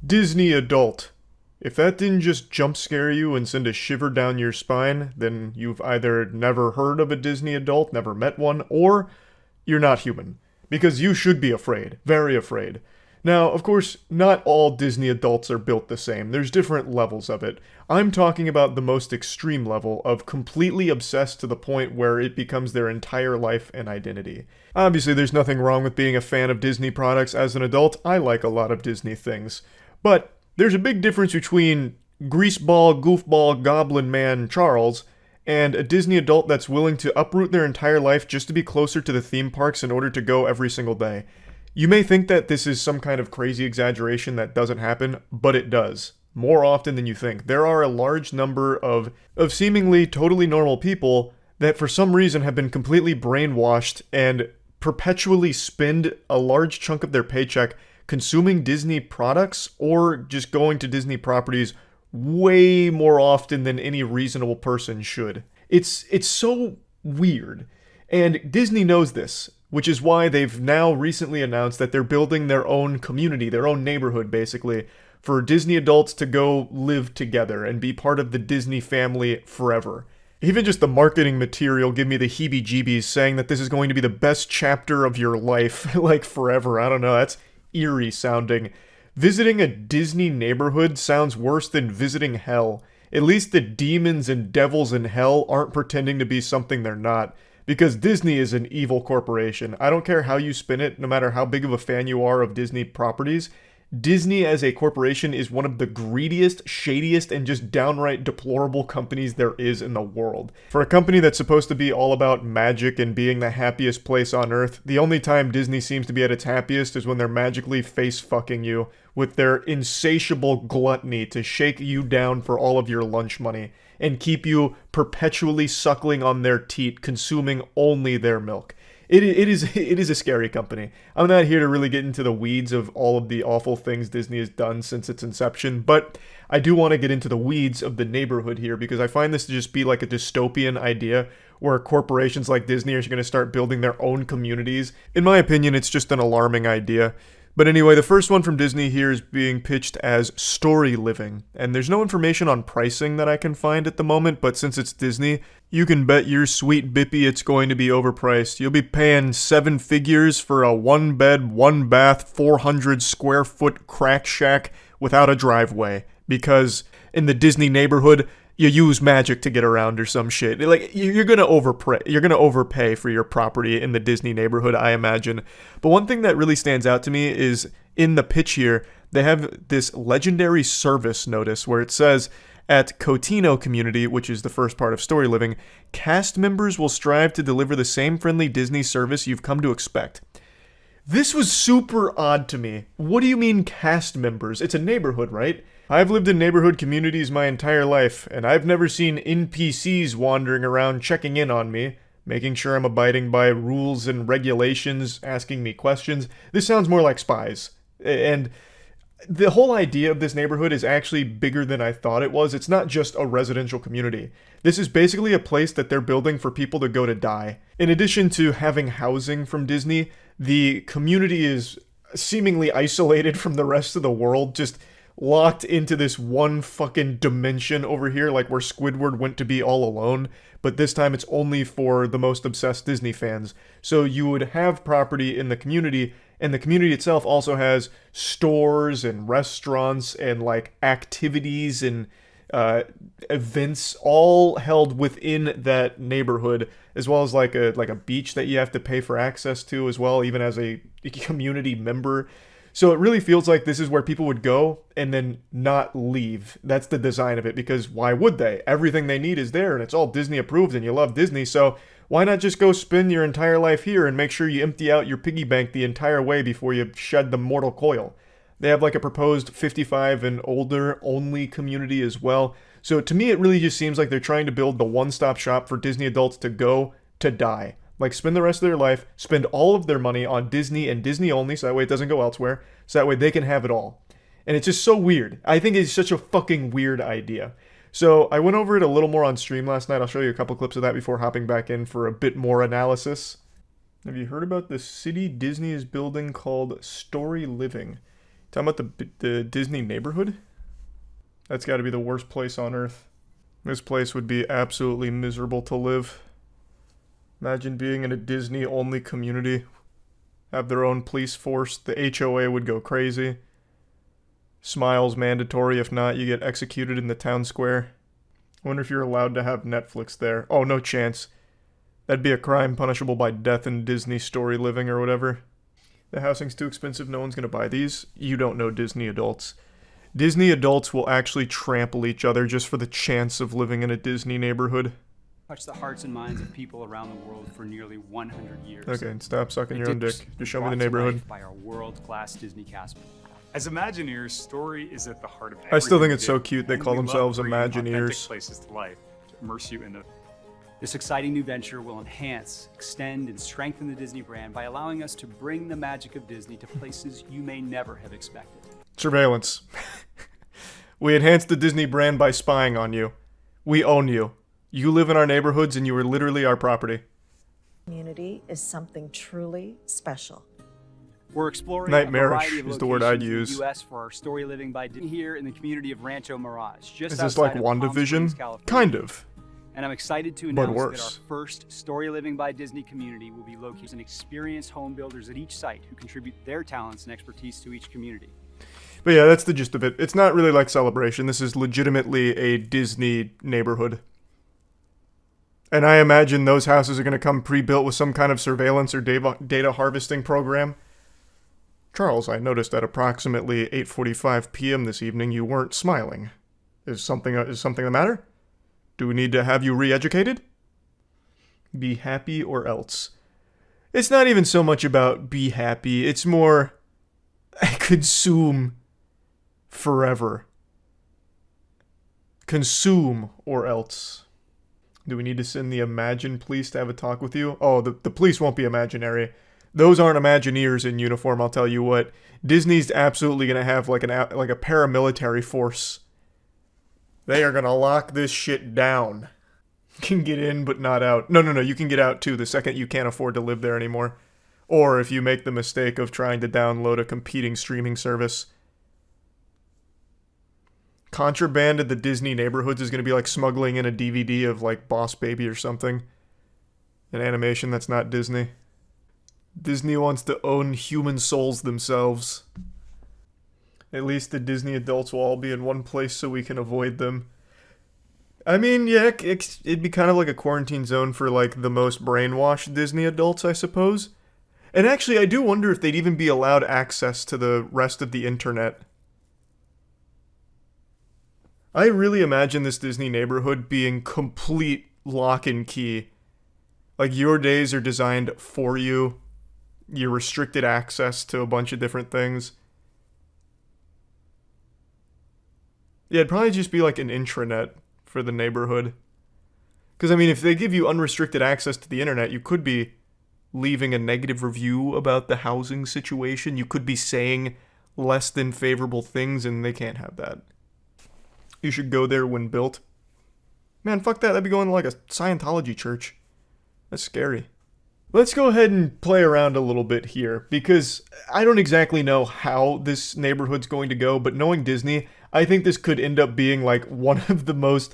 Disney adult. If that didn't just jump scare you and send a shiver down your spine, then you've either never heard of a Disney adult, never met one, or you're not human. Because you should be afraid. Very afraid. Now, of course, not all Disney adults are built the same. There's different levels of it. I'm talking about the most extreme level of completely obsessed to the point where it becomes their entire life and identity. Obviously, there's nothing wrong with being a fan of Disney products as an adult. I like a lot of Disney things. But there's a big difference between greaseball, goofball, goblin man Charles and a Disney adult that's willing to uproot their entire life just to be closer to the theme parks in order to go every single day. You may think that this is some kind of crazy exaggeration that doesn't happen, but it does. More often than you think. There are a large number of seemingly totally normal people that for some reason have been completely brainwashed and perpetually spend a large chunk of their paycheck consuming Disney products or just going to Disney properties way more often than any reasonable person should. It's so weird. And Disney knows this, which is why they've now recently announced that they're building their own community, their own neighborhood basically, for Disney adults to go live together and be part of the Disney family forever. Even just the marketing material give me the heebie-jeebies saying that this is going to be the best chapter of your life, like forever. I don't know, that's eerie sounding. Visiting a Disney neighborhood sounds worse than visiting hell. At least the demons and devils in hell aren't pretending to be something they're not. Because Disney is an evil corporation. I don't care how you spin it, no matter how big of a fan you are of Disney properties. Disney as a corporation is one of the greediest, shadiest, and just downright deplorable companies there is in the world. For a company that's supposed to be all about magic and being the happiest place on earth, the only time Disney seems to be at its happiest is when they're magically face-fucking you with their insatiable gluttony to shake you down for all of your lunch money and keep you perpetually suckling on their teat, consuming only their milk. It is a scary company. I'm not here to really get into the weeds of all of the awful things Disney has done since its inception, but I do want to get into the weeds of the neighborhood here because I find this to just be like a dystopian idea where corporations like Disney are going to start building their own communities. In my opinion, it's just an alarming idea. But anyway, the first one from Disney here is being pitched as Storyliving, and there's no information on pricing that I can find at the moment, but since it's Disney, you can bet your sweet bippy it's going to be overpriced. You'll be paying 7 figures for a 1-bed, 1-bath, 400 square foot crack shack without a driveway, because in the Disney neighborhood, you use magic to get around or some shit. Like, you're gonna overpay for your property in the Disney neighborhood, I imagine. But one thing that really stands out to me is in the pitch here, they have this legendary service notice where it says, at Cotino Community, which is the first part of Storyliving, cast members will strive to deliver the same friendly Disney service you've come to expect. This was super odd to me. What do you mean cast members? It's a neighborhood, right? I've lived in neighborhood communities my entire life, and I've never seen NPCs wandering around checking in on me, making sure I'm abiding by rules and regulations, asking me questions. This sounds more like spies. And the whole idea of this neighborhood is actually bigger than I thought it was. It's not just a residential community. This is basically a place that they're building for people to go to die. In addition to having housing from Disney, the community is seemingly isolated from the rest of the world, just locked into this one fucking dimension over here, like where Squidward went to be all alone, but this time it's only for the most obsessed Disney fans. So you would have property in the community, and the community itself also has stores and restaurants and like activities and events all held within that neighborhood, as well as like a beach that you have to pay for access to as well, even as a community member. So it really feels like this is where people would go and then not leave. That's the design of it, because why would they? Everything they need is there, and it's all Disney approved, and you love Disney, so why not just go spend your entire life here and make sure you empty out your piggy bank the entire way before you shed the mortal coil? They have like a proposed 55 and older only community as well. So to me, it really just seems like they're trying to build the one-stop shop for Disney adults to go to die. Like, spend the rest of their life, spend all of their money on Disney and Disney only, so that way it doesn't go elsewhere, so that way they can have it all. And it's just so weird. I think it's such a fucking weird idea. So I went over it a little more on stream last night. I'll show you a couple clips of that before hopping back in for a bit more analysis. Have you heard about the city Disney is building called Storyliving? Talking about the Disney neighborhood? That's got to be the worst place on earth. This place would be absolutely miserable to live. Imagine being in a Disney-only community. Have their own police force. The HOA would go crazy. Smiles mandatory. If not, you get executed in the town square. I wonder if you're allowed to have Netflix there. Oh, no chance. That'd be a crime punishable by death in Disney Storyliving or whatever. The housing's too expensive. No one's going to buy these. You don't know Disney adults. Disney adults will actually trample each other just for the chance of living in a Disney neighborhood. Touched the hearts and minds of people around the world for nearly 100 years. Okay, stop sucking your own dick. Just show me the neighborhood. By our world-class Disney cast. As Imagineers, story is at the heart of everything. I still think it's we so do, cute they and call we love themselves bringing Imagineers. authentic places to life to immerse you in the. This exciting new venture will enhance, extend, and strengthen the Disney brand by allowing us to bring the magic of Disney to places you may never have expected. Surveillance. We enhance the Disney brand by spying on you. We own you. You live in our neighborhoods and you are literally our property. Community is something truly special. We're exploring Nightmarish a variety of is the word I'd locations in use. the U.S. for our Storyliving by Disney here in the community of Rancho Mirage, just Is this outside like of Palm Springs, WandaVision? California. Kind of. And I'm excited to But announce that our worse. first Storyliving by Disney community will be located in experienced home builders at each site who contribute their talents and expertise to each community. But yeah, that's the gist of it. It's not really like Celebration. This is legitimately a Disney neighborhood. And I imagine those houses are going to come pre-built with some kind of surveillance or data harvesting program. Charles, I noticed at approximately 8:45 p.m. this evening you weren't smiling. Is something the matter? Do we need to have you re-educated? Be happy or else. It's not even so much about be happy. It's more consume forever. Consume or else. Do we need to send the Imagine police to have a talk with you? Oh, the police won't be imaginary. Those aren't Imagineers in uniform, I'll tell you what. Disney's absolutely going to have like a paramilitary force. They are going to lock this shit down. You can get in, but not out. No, you can get out too the second you can't afford to live there anymore. Or if you make the mistake of trying to download a competing streaming service. Contraband at the Disney neighborhoods is going to be like smuggling in a DVD of like Boss Baby or something. An animation that's not Disney. Disney wants to own human souls themselves. At least the Disney adults will all be in one place so we can avoid them. I mean, yeah, it'd be kind of like a quarantine zone for like the most brainwashed Disney adults, I suppose. And actually, I do wonder if they'd even be allowed access to the rest of the internet. I really imagine this Disney neighborhood being complete lock and key. Like, your days are designed for you. You're restricted access to a bunch of different things. Yeah, it'd probably just be like an intranet for the neighborhood. Because, I mean, if they give you unrestricted access to the internet, you could be leaving a negative review about the housing situation. You could be saying less than favorable things, and they can't have that. You should go there when built. Man, fuck that. That'd be going to like a Scientology church. That's scary. Let's go ahead and play around a little bit here, because I don't exactly know how this neighborhood's going to go, but knowing Disney, I think this could end up being like one of the most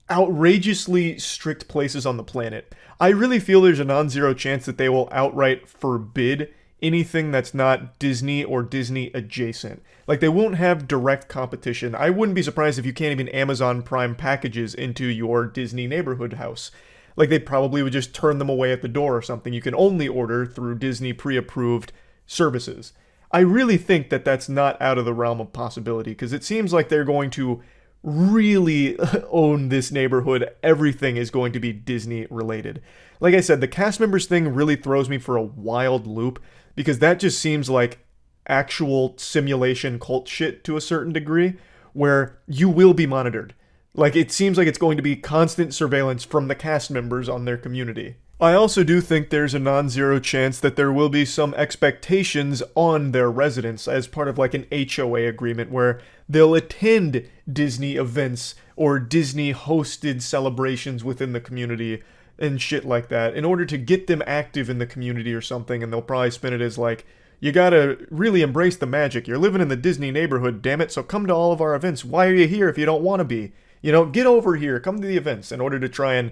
outrageously strict places on the planet. I really feel there's a non-zero chance that they will outright forbid anything that's not Disney or Disney adjacent. Like, they won't have direct competition. I wouldn't be surprised if you can't even Amazon Prime packages into your Disney neighborhood house. Like, they probably would just turn them away at the door or something. You can only order through Disney pre-approved services. I really think that that's not out of the realm of possibility, because it seems like they're going to really own this neighborhood. Everything is going to be Disney related. Like I said, the cast members thing really throws me for a wild loop, because that just seems like actual simulation cult shit to a certain degree, where you will be monitored. Like, it seems like it's going to be constant surveillance from the cast members on their community. I also do think there's a non-zero chance that there will be some expectations on their residents as part of like an HOA agreement where they'll attend Disney events or Disney hosted celebrations within the community and shit like that in order to get them active in the community or something, and they'll probably spin it as like, You gotta really embrace the magic. You're living in the Disney neighborhood, damn it, so come to all of our events. Why are you here if you don't want to be? You know, get over here, come to the events in order to try and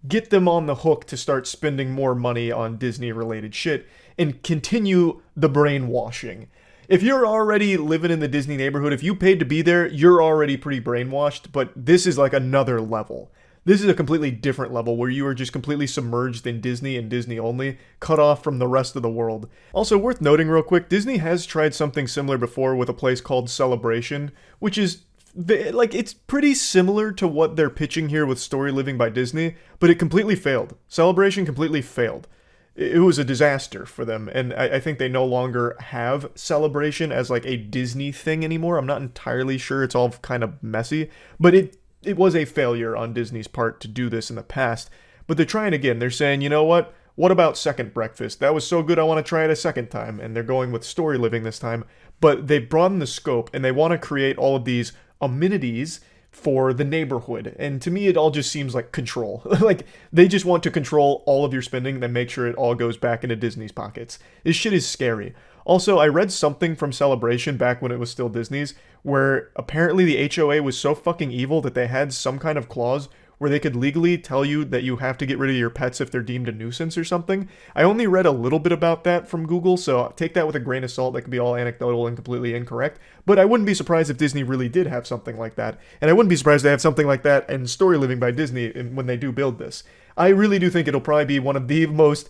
get them on the hook to start spending more money on Disney-related shit and continue the brainwashing. If you're already living in the Disney neighborhood, if you paid to be there, you're already pretty brainwashed, but this is like another level. This is a completely different level where you are just completely submerged in Disney and Disney only, cut off from the rest of the world. Also, worth noting real quick, Disney has tried something similar before with a place called Celebration, which is, like, it's pretty similar to what they're pitching here with Storyliving by Disney, but it completely failed. Celebration completely failed. It was a disaster for them, and I think they no longer have Celebration as like a Disney thing anymore. I'm not entirely sure, it's all kind of messy, but it was a failure on Disney's part to do this in the past. But they're trying again. They're saying, you know what? What about Second Breakfast? That was so good, I want to try it a second time. And they're going with Storyliving this time. But they've broadened the scope, and they want to create all of these amenities for the neighborhood. And to me, it all just seems like control. Like, they just want to control all of your spending, then make sure it all goes back into Disney's pockets. This shit is scary. Also, I read something from Celebration back when it was still Disney's, where apparently the HOA was so fucking evil that they had some kind of clause where they could legally tell you that you have to get rid of your pets if they're deemed a nuisance or something. I only read a little bit about that from Google, so take that with a grain of salt. That could be all anecdotal and completely incorrect. But I wouldn't be surprised if Disney really did have something like that. And I wouldn't be surprised to have something like that in Storyliving by Disney when they do build this. I really do think it'll probably be one of the most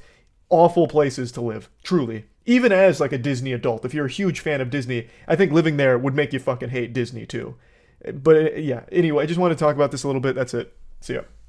awful places to live, truly. Even as like a Disney adult, if you're a huge fan of Disney, I think living there would make you fucking hate Disney too. But yeah, anyway, I just wanted to talk about this a little bit. That's it. See ya.